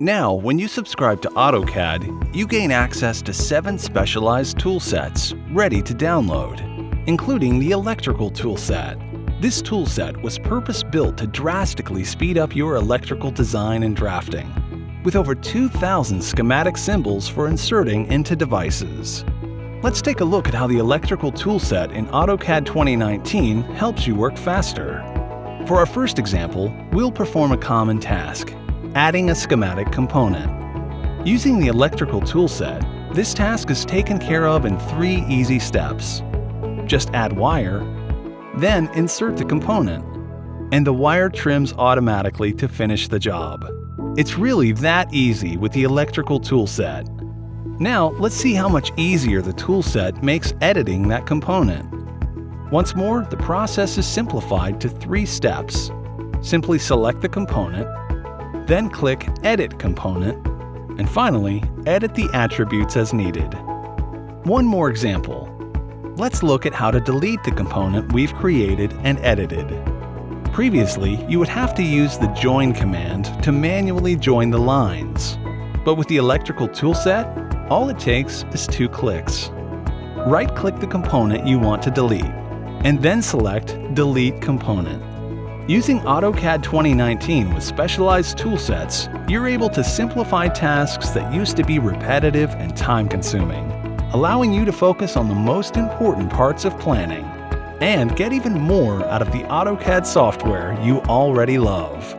Now, when you subscribe to AutoCAD, you gain access to 7 specialized toolsets ready to download, including the Electrical Toolset. This toolset was purpose-built to drastically speed up your electrical design and drafting, with over 2,000 schematic symbols for inserting into devices. Let's take a look at how the Electrical Toolset in AutoCAD 2019 helps you work faster. For our first example, we'll perform a common task: adding a schematic component. Using the Electrical Toolset, this task is taken care of in 3 easy steps. Just add wire, then insert the component, and the wire trims automatically to finish the job. It's really that easy with the Electrical Toolset. Now, let's see how much easier the toolset makes editing that component. Once more, the process is simplified to 3 steps. Simply select the component, then click Edit Component, and finally, edit the attributes as needed. One more example. Let's look at how to delete the component we've created and edited. Previously, you would have to use the Join command to manually join the lines. But with the Electrical Toolset, all it takes is 2 clicks. Right-click the component you want to delete, and then select Delete Component. Using AutoCAD 2019 with specialized toolsets, you're able to simplify tasks that used to be repetitive and time-consuming, allowing you to focus on the most important parts of planning and get even more out of the AutoCAD software you already love.